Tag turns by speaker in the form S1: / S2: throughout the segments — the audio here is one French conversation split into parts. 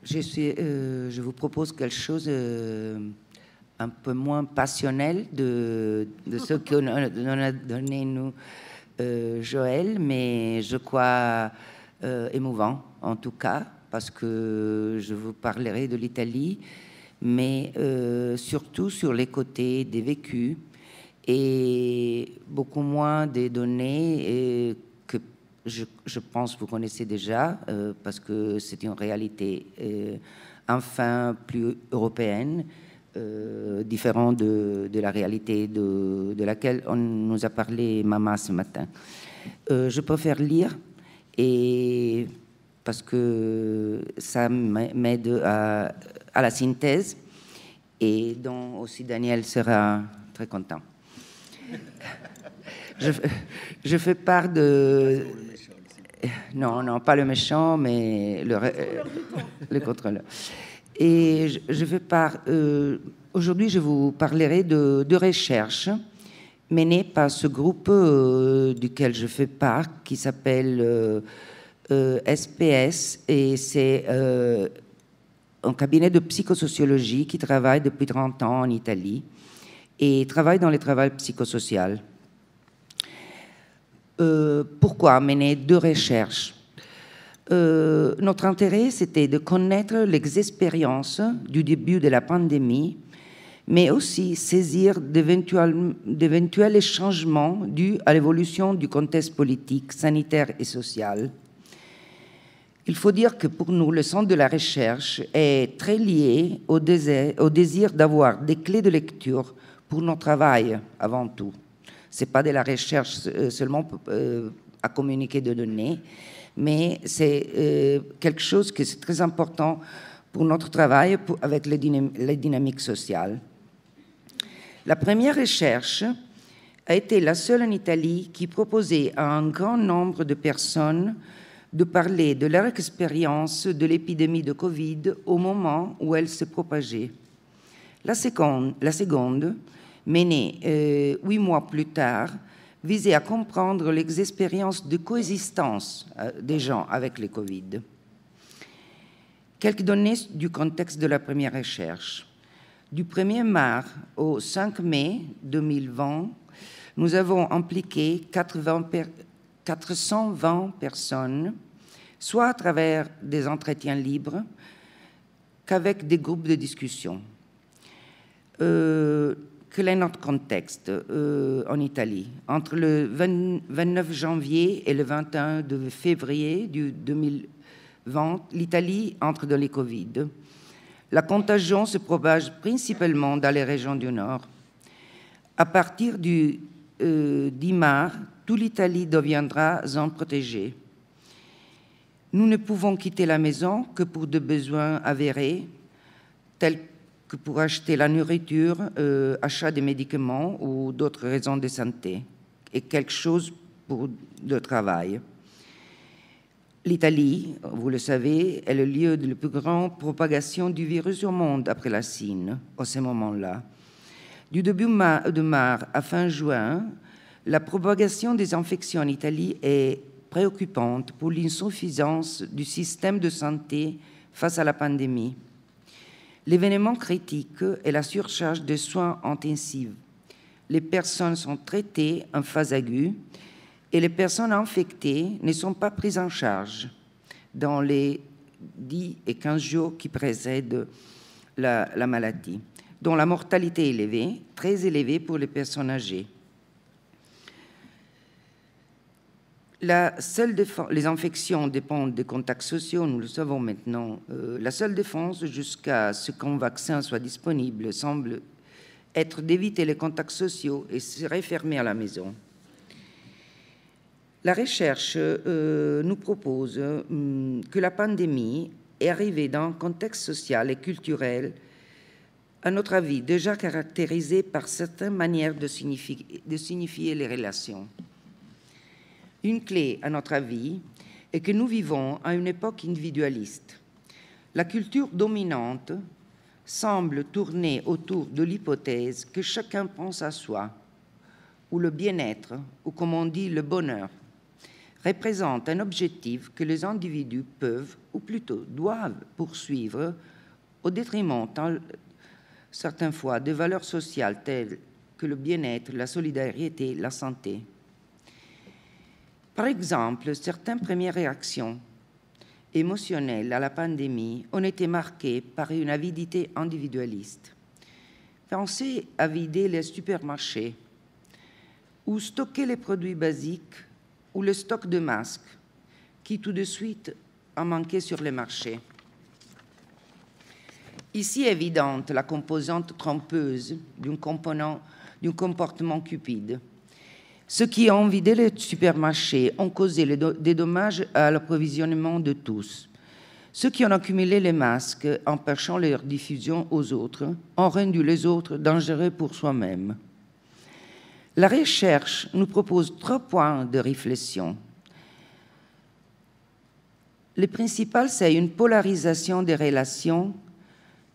S1: Je vous propose quelque chose un peu moins passionnel de ce qu'on a donné nous, Joël, mais je crois émouvant en tout cas, parce que je vous parlerai de l'Italie, mais surtout sur les côtés des vécus et beaucoup moins des données que je pense que vous connaissez déjà, parce que c'est une réalité enfin plus européenne, différente de la réalité de laquelle on nous a parlé Mama ce matin. Je préfère lire, et parce que ça m'aide à la synthèse, et dont aussi Daniel sera très content. Je fais part de... Non, pas le méchant, mais le contrôleur. Et je fais part... aujourd'hui, je vous parlerai de recherches menées par ce groupe duquel je fais part, qui s'appelle SPS, et c'est un cabinet de psychosociologie qui travaille depuis 30 ans en Italie et travaille dans le travail psychosocial. Pourquoi mener deux recherches? Notre intérêt, c'était de connaître les expériences du début de la pandémie, mais aussi saisir d'éventuels changements dus à l'évolution du contexte politique, sanitaire et social. Il faut dire que pour nous, le centre de la recherche est très lié au désir d'avoir des clés de lecture pour notre travail avant tout. Ce n'est pas de la recherche seulement à communiquer de données, mais c'est quelque chose qui est très important pour notre travail avec les dynamiques sociales. La première recherche a été la seule en Italie qui proposait à un grand nombre de personnes de parler de leur expérience de l'épidémie de Covid au moment où elle se propageait. La seconde, menée 8 mois plus tard, visait à comprendre les expériences de coexistence des gens avec le Covid. Quelques données du contexte de la première recherche. Du 1er mars au 5 mai 2020, nous avons impliqué 420 personnes, soit à travers des entretiens libres qu'avec des groupes de discussion. Quel est notre contexte en Italie? Entre le 29 janvier et le 21 de février 2020, l'Italie entre dans les Covid. La contagion se propage principalement dans les régions du Nord. À partir du 10 mars, toute l'Italie deviendra zone protégée. Nous ne pouvons quitter la maison que pour des besoins avérés, tels que pour acheter la nourriture, achat des médicaments ou d'autres raisons de santé, et quelque chose pour le travail. L'Italie, vous le savez, est le lieu de la plus grande propagation du virus au monde après la Chine, à ce moment-là. Du début de mars à fin juin, la propagation des infections en Italie est préoccupante pour l'insuffisance du système de santé face à la pandémie. L'événement critique est la surcharge des soins intensifs. Les personnes sont traitées en phase aiguë et les personnes infectées ne sont pas prises en charge dans les 10 et 15 jours qui précèdent la maladie, dont la mortalité est élevée, très élevée pour les personnes âgées. Les infections dépendent des contacts sociaux, nous le savons maintenant. La seule défense jusqu'à ce qu'un vaccin soit disponible semble être d'éviter les contacts sociaux et se refermer à la maison. La recherche nous propose que la pandémie est arrivée dans un contexte social et culturel, à notre avis, déjà caractérisé par certaines manières de signifier les relations. Une clé, à notre avis, est que nous vivons à une époque individualiste. La culture dominante semble tourner autour de l'hypothèse que chacun pense à soi, ou le bien-être, ou comme on dit, le bonheur, représente un objectif que les individus peuvent, ou plutôt doivent, poursuivre au détriment, certaines fois, de valeurs sociales telles que le bien-être, la solidarité, la santé. Par exemple, certaines premières réactions émotionnelles à la pandémie ont été marquées par une avidité individualiste. Pensez à vider les supermarchés ou stocker les produits basiques ou le stock de masques qui tout de suite a manqué sur les marchés. Ici est évidente la composante trompeuse d'un comportement cupide. Ceux qui ont vidé les supermarchés ont causé des dommages à l'approvisionnement de tous. Ceux qui ont accumulé les masques, empêchant leur diffusion aux autres, ont rendu les autres dangereux pour soi-même. La recherche nous propose 3 points de réflexion. Le principal, c'est une polarisation des relations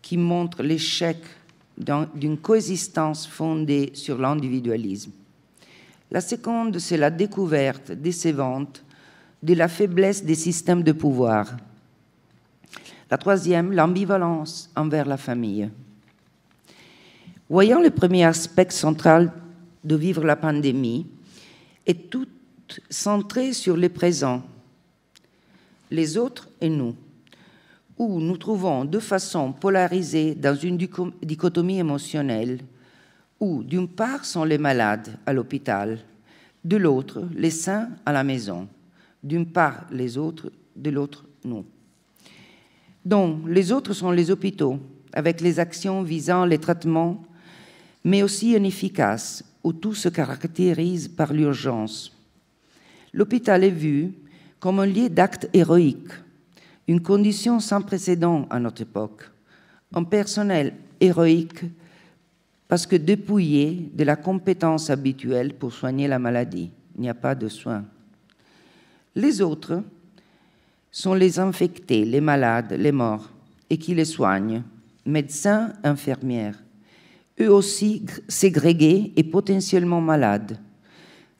S1: qui montre l'échec d'une coexistence fondée sur l'individualisme. La seconde, c'est la découverte décevante de la faiblesse des systèmes de pouvoir. La troisième, l'ambivalence envers la famille. Voyant le premier aspect central de vivre la pandémie, est tout centré sur le présent, les autres et nous, où nous trouvons de façon polarisée dans une dichotomie émotionnelle, où d'une part sont les malades à l'hôpital, de l'autre les sains à la maison, d'une part les autres, de l'autre nous. Donc les autres sont les hôpitaux, avec les actions visant les traitements, mais aussi inefficaces, où tout se caractérise par l'urgence. L'hôpital est vu comme un lieu d'actes héroïques, une condition sans précédent à notre époque, un personnel héroïque parce que dépouillé de la compétence habituelle pour soigner la maladie. Il n'y a pas de soins. Les autres sont les infectés, les malades, les morts, et qui les soignent, médecins, infirmières, eux aussi ségrégés et potentiellement malades,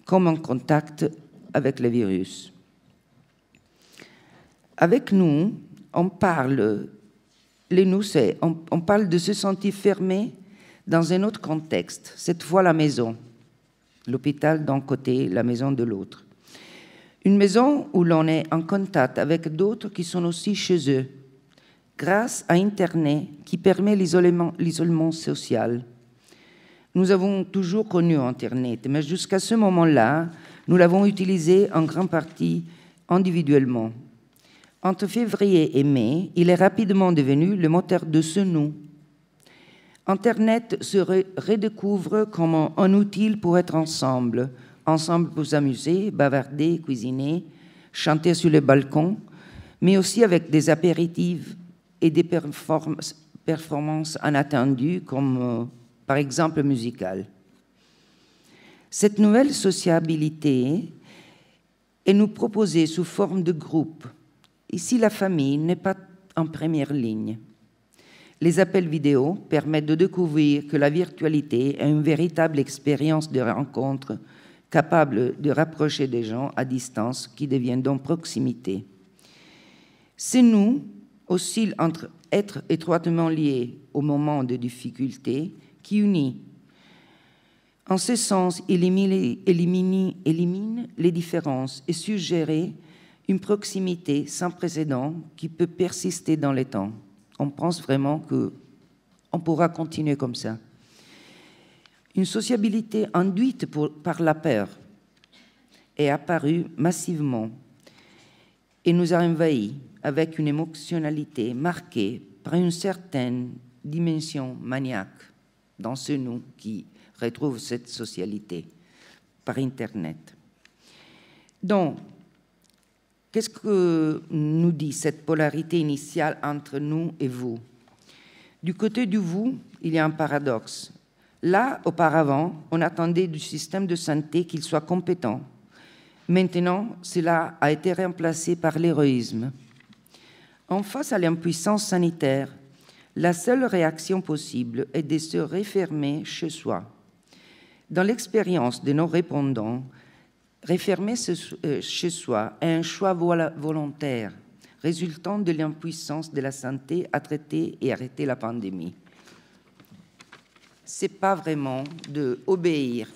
S1: comme en contact avec le virus. Avec nous, on parle de se sentir fermé dans un autre contexte, cette fois la maison, l'hôpital d'un côté, la maison de l'autre. Une maison où l'on est en contact avec d'autres qui sont aussi chez eux, grâce à Internet qui permet l'isolement social. Nous avons toujours connu Internet, mais jusqu'à ce moment-là, nous l'avons utilisé en grande partie individuellement. Entre février et mai, il est rapidement devenu le moteur de ce nous. Internet se redécouvre comme un outil pour être ensemble pour s'amuser, bavarder, cuisiner, chanter sur les balcons, mais aussi avec des apéritifs et des performances inattendues, comme par exemple musicales. Cette nouvelle sociabilité est nous proposée sous forme de groupe. Ici, la famille n'est pas en première ligne. Les appels vidéo permettent de découvrir que la virtualité est une véritable expérience de rencontre capable de rapprocher des gens à distance qui deviennent donc proximité. C'est nous, oscille entre être étroitement liés au moment de difficulté, qui unit. En ce sens, élimine les différences et suggérer une proximité sans précédent qui peut persister dans les temps. On pense vraiment qu'on pourra continuer comme ça. Une sociabilité induite par la peur est apparue massivement et nous a envahis avec une émotionnalité marquée par une certaine dimension maniaque dans ce nous qui retrouve cette socialité par Internet. Donc, qu'est-ce que nous dit cette polarité initiale entre nous et vous? Du côté du vous, il y a un paradoxe. Là, auparavant, on attendait du système de santé qu'il soit compétent. Maintenant, cela a été remplacé par l'héroïsme. En face à l'impuissance sanitaire, la seule réaction possible est de se refermer chez soi. Dans l'expérience de nos répondants, Refermer chez soi est un choix volontaire, résultant de l'impuissance de la santé à traiter et arrêter la pandémie. Ce n'est pas vraiment d'obéir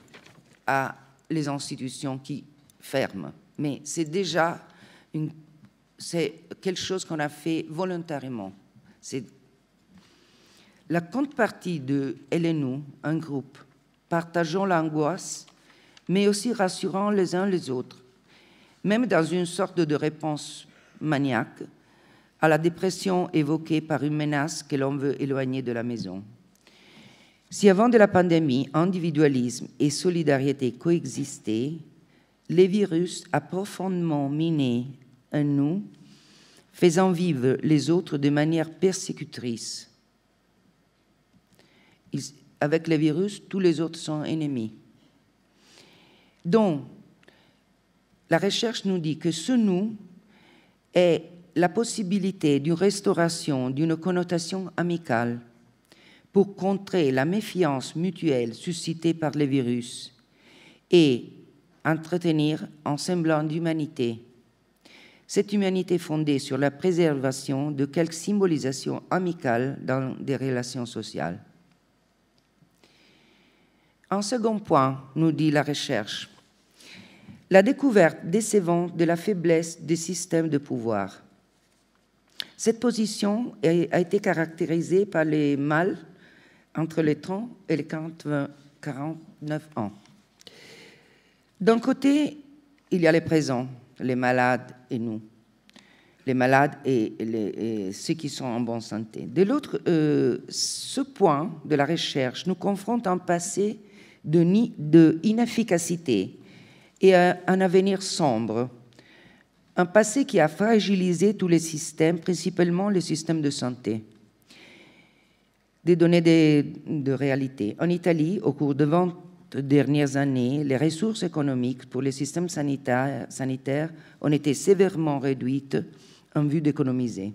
S1: à les institutions qui ferment, mais c'est déjà quelque chose qu'on a fait volontairement. C'est la contrepartie de Elle et nous, un groupe, partageant l'angoisse, mais aussi rassurant les uns les autres, même dans une sorte de réponse maniaque à la dépression évoquée par une menace que l'on veut éloigner de la maison. Si avant de la pandémie, individualisme et solidarité coexistaient, le virus a profondément miné un nous, faisant vivre les autres de manière persécutrice. Avec le virus, tous les autres sont ennemis. Donc, la recherche nous dit que ce nous est la possibilité d'une restauration d'une connotation amicale pour contrer la méfiance mutuelle suscitée par le virus et entretenir un semblant d'humanité. Cette humanité fondée sur la préservation de quelques symbolisations amicales dans des relations sociales. Un second point, nous dit la recherche, la découverte décevante de la faiblesse des systèmes de pouvoir. Cette position a été caractérisée par les mâles entre les 30 et les 49 ans. D'un côté, il y a les présents, les malades et nous, les malades et ceux qui sont en bonne santé. De l'autre, ce point de la recherche nous confronte à un passé d'inefficacité et à un avenir sombre, un passé qui a fragilisé tous les systèmes, principalement les systèmes de santé. Des données de réalité. En Italie, au cours de 20 dernières années, les ressources économiques pour les systèmes sanitaires ont été sévèrement réduites en vue d'économiser.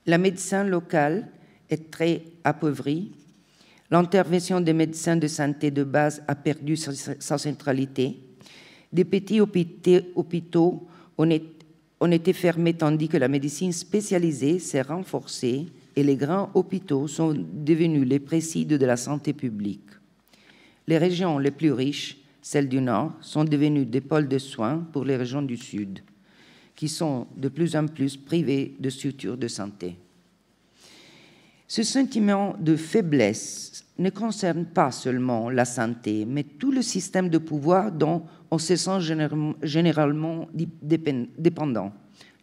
S1: La médecine locale est très appauvrie. L'intervention des médecins de santé de base a perdu sa centralité. Des petits hôpitaux ont été fermés tandis que la médecine spécialisée s'est renforcée et les grands hôpitaux sont devenus les présides de la santé publique. Les régions les plus riches, celles du Nord, sont devenues des pôles de soins pour les régions du Sud, qui sont de plus en plus privées de structures de santé. Ce sentiment de faiblesse ne concerne pas seulement la santé, mais tout le système de pouvoir dont on se sent généralement dépendant.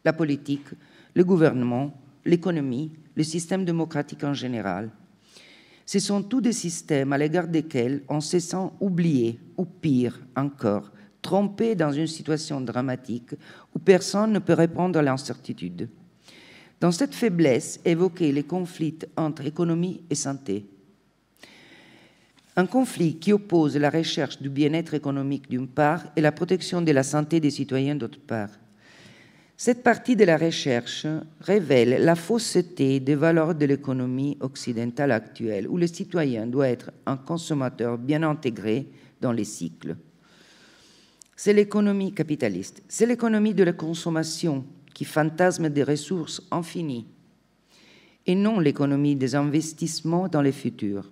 S1: La politique, le gouvernement, l'économie, le système démocratique en général. Ce sont tous des systèmes à l'égard desquels on se sent oublié, ou pire encore, trompé dans une situation dramatique où personne ne peut répondre à l'incertitude. Dans cette faiblesse, évoquer les conflits entre économie et santé. Un conflit qui oppose la recherche du bien-être économique d'une part et la protection de la santé des citoyens d'autre part. Cette partie de la recherche révèle la fausseté des valeurs de l'économie occidentale actuelle, où le citoyen doit être un consommateur bien intégré dans les cycles. C'est l'économie capitaliste, c'est l'économie de la consommation qui fantasme des ressources infinies, et non l'économie des investissements dans le futur.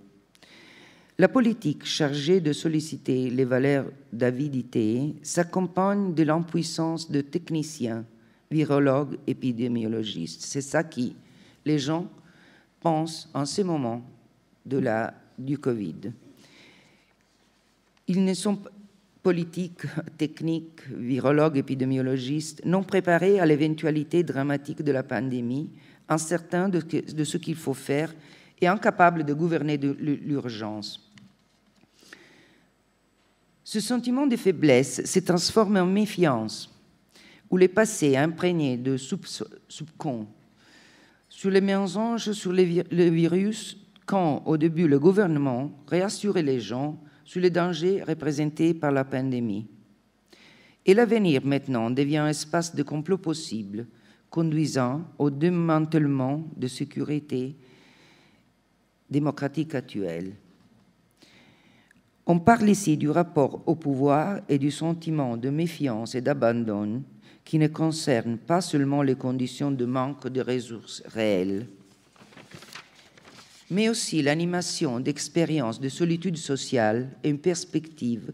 S1: La politique chargée de solliciter les valeurs d'avidité s'accompagne de l'impuissance de techniciens, virologues, épidémiologistes. C'est ça qui, les gens pensent en ce moment du Covid. Ils ne sont politiques, techniques, virologues, épidémiologistes, non préparés à l'éventualité dramatique de la pandémie, incertains de ce qu'il faut faire et incapables de gouverner l'urgence. Ce sentiment de faiblesse se transforme en méfiance, où le passé imprégné de soupçons sur les mensonges sur le virus, quand au début le gouvernement réassurait les gens sur les dangers représentés par la pandémie. Et l'avenir maintenant devient un espace de complot possible, conduisant au démantèlement de sécurité démocratique actuelle. On parle ici du rapport au pouvoir et du sentiment de méfiance et d'abandon qui ne concerne pas seulement les conditions de manque de ressources réelles, mais aussi l'animation d'expériences de solitude sociale et une perspective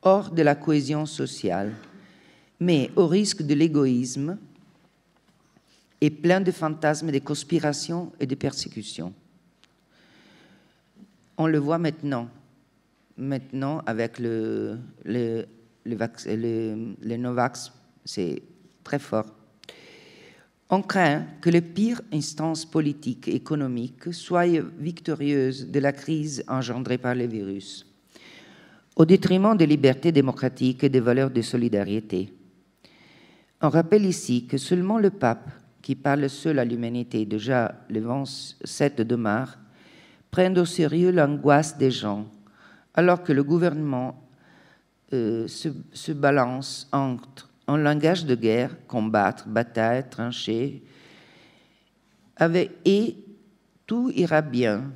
S1: hors de la cohésion sociale, mais au risque de l'égoïsme et plein de fantasmes de conspiration et de persécution. On le voit maintenant avec le Novax, c'est très fort. On craint que les pires instances politiques et économiques soient victorieuses de la crise engendrée par le virus, au détriment des libertés démocratiques et des valeurs de solidarité. On rappelle ici que seulement le pape, qui parle seul à l'humanité déjà le 27 de mars, prenne au sérieux l'angoisse des gens, alors que le gouvernement se balance entre un langage de guerre, combattre, bataille, trancher, et tout ira bien,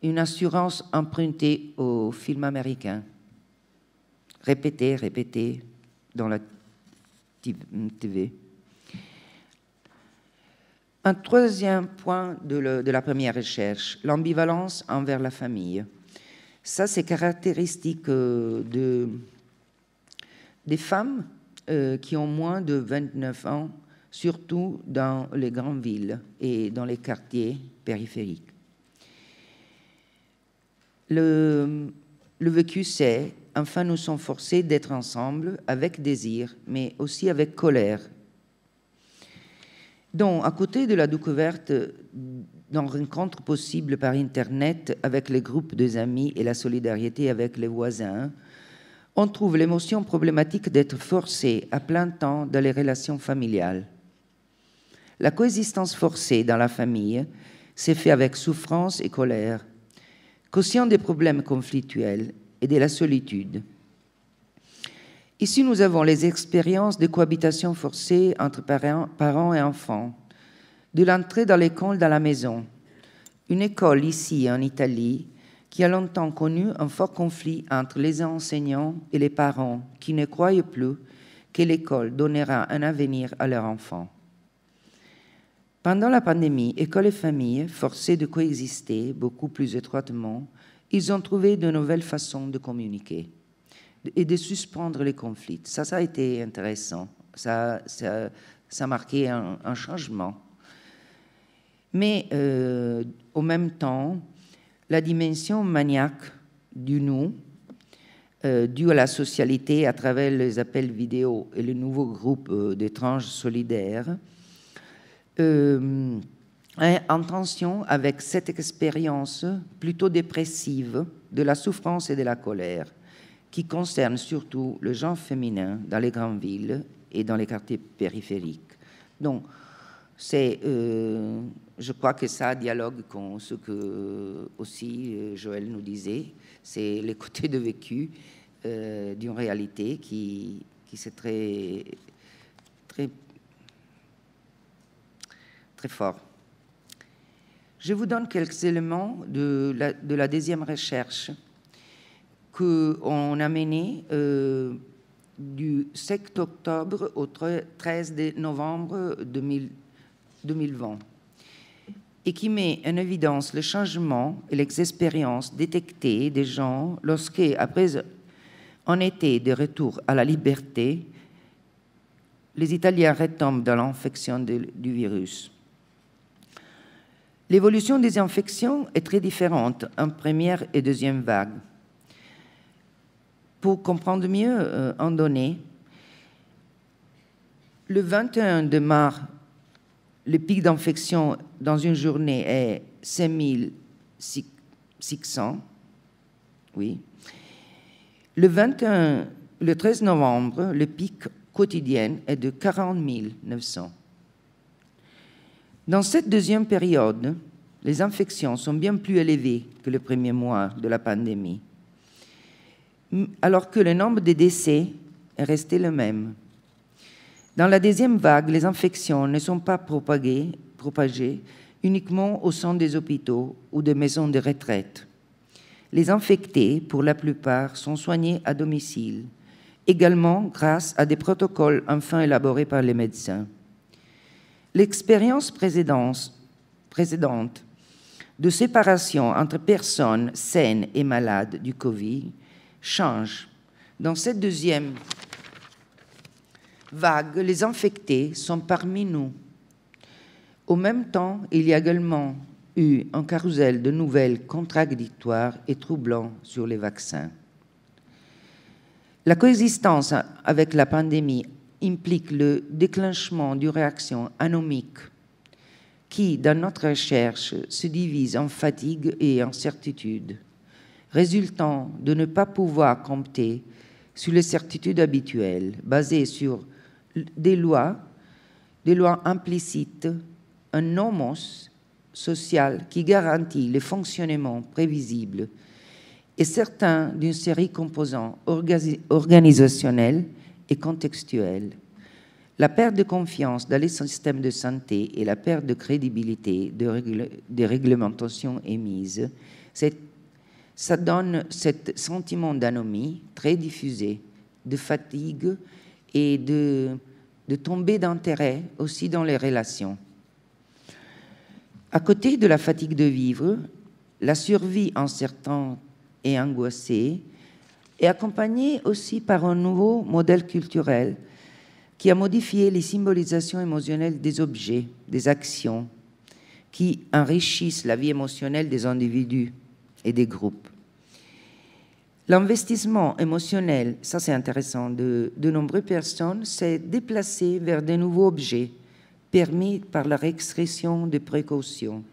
S1: une assurance empruntée au film américain. Répétez dans la TV. Un troisième point de la première recherche, l'ambivalence envers la famille. Ça, c'est caractéristique des femmes qui ont moins de 29 ans, surtout dans les grandes villes et dans les quartiers périphériques. Le vécu, c'est « enfin, nous sommes forcés d'être ensemble avec désir, mais aussi avec colère ». Donc, à côté de la découverte d'une rencontre possible par Internet avec les groupes des amis et la solidarité avec les voisins, on trouve l'émotion problématique d'être forcé à plein temps dans les relations familiales. La coexistence forcée dans la famille s'est faite avec souffrance et colère, causant des problèmes conflictuels et de la solitude. Ici, nous avons les expériences de cohabitation forcée entre parents et enfants, de l'entrée dans l'école dans la maison, une école ici en Italie qui a longtemps connu un fort conflit entre les enseignants et les parents qui ne croyaient plus que l'école donnera un avenir à leurs enfants. Pendant la pandémie, école et famille, forcées de coexister beaucoup plus étroitement, ils ont trouvé de nouvelles façons de communiquer et de suspendre les conflits. Ça a été intéressant. Ça a marqué un changement. Mais au même temps, la dimension maniaque du nous, due à la socialité à travers les appels vidéo et le nouveau groupe d'étranges solidaires, est en tension avec cette expérience plutôt dépressive de la souffrance et de la colère, qui concerne surtout le genre féminin dans les grandes villes et dans les quartiers périphériques. Donc, je crois que ça dialogue avec ce que aussi Joël nous disait, c'est les côtés de vécu d'une réalité qui c'est très fort. Je vous donne quelques éléments de la deuxième recherche qu'on a menée du 7 octobre au 13 novembre 2020 et qui met en évidence le changement et les expériences détectées des gens lorsque, après un été de retour à la liberté, les Italiens retombent dans l'infection du virus. L'évolution des infections est très différente en première et deuxième vague. Pour comprendre mieux en données, le 21 de mars, le pic d'infection dans une journée est 5600. Oui. Le 13 novembre, le pic quotidien est de 40 900. Dans cette deuxième période, les infections sont bien plus élevées que le premier mois de la pandémie, alors que le nombre de décès est resté le même. Dans la deuxième vague, les infections ne sont pas propagées uniquement au sein des hôpitaux ou des maisons de retraite. Les infectés, pour la plupart, sont soignés à domicile, également grâce à des protocoles enfin élaborés par les médecins. L'expérience précédente de séparation entre personnes saines et malades du Covid change. Dans cette deuxième vague, les infectés sont parmi nous. Au même temps, il y a également eu un carrousel de nouvelles contradictoires et troublantes sur les vaccins. La coexistence avec la pandémie implique le déclenchement d'une réaction anomique qui, dans notre recherche, se divise en fatigue et incertitude, résultant de ne pas pouvoir compter sur les certitudes habituelles, basées sur des lois implicites, un nomos social qui garantit le fonctionnement prévisible et certains d'une série de composants organisationnels et contextuels. La perte de confiance dans les systèmes de santé et la perte de crédibilité des réglementations émises, ça donne ce sentiment d'anomie très diffusé, de fatigue et de tombée d'intérêt aussi dans les relations. À côté de la fatigue de vivre, la survie incertaine et angoissée est accompagnée aussi par un nouveau modèle culturel qui a modifié les symbolisations émotionnelles des objets, des actions, qui enrichissent la vie émotionnelle des individus et des groupes. L'investissement émotionnel, ça c'est intéressant, de nombreuses personnes s'est déplacé vers de nouveaux objets permis par la restriction de précautions.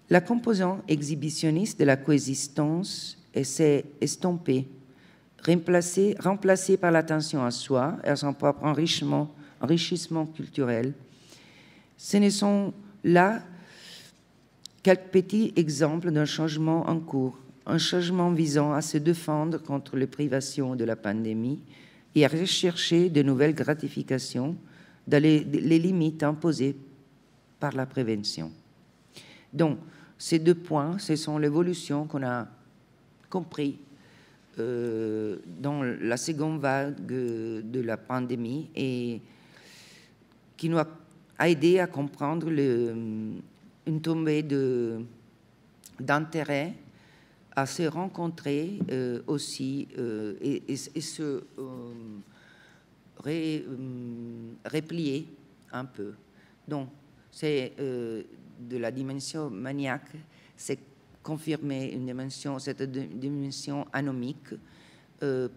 S1: La composante exhibitionniste de la coexistence s'est estompée, remplacée par l'attention à soi et à son propre enrichissement culturel. Ce ne sont là quelques petits exemples d'un changement en cours, un changement visant à se défendre contre les privations de la pandémie et à rechercher de nouvelles gratifications dans les limites imposées par la prévention. Donc, ces deux points, ce sont l'évolution qu'on a compris dans la seconde vague de la pandémie et qui nous a aidé à comprendre une tombée d'intérêt à se rencontrer aussi et se replier un peu. Donc, c'est de la dimension maniaque, c'est confirmer cette dimension anomique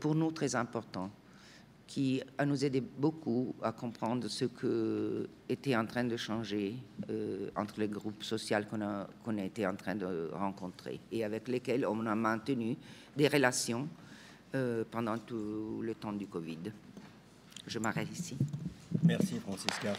S1: pour nous très important, qui a nous aidé beaucoup à comprendre ce que était en train de changer entre les groupes sociaux qu'on a été en train de rencontrer et avec lesquels on a maintenu des relations pendant tout le temps du Covid. Je m'arrête ici.
S2: Merci, Francisca.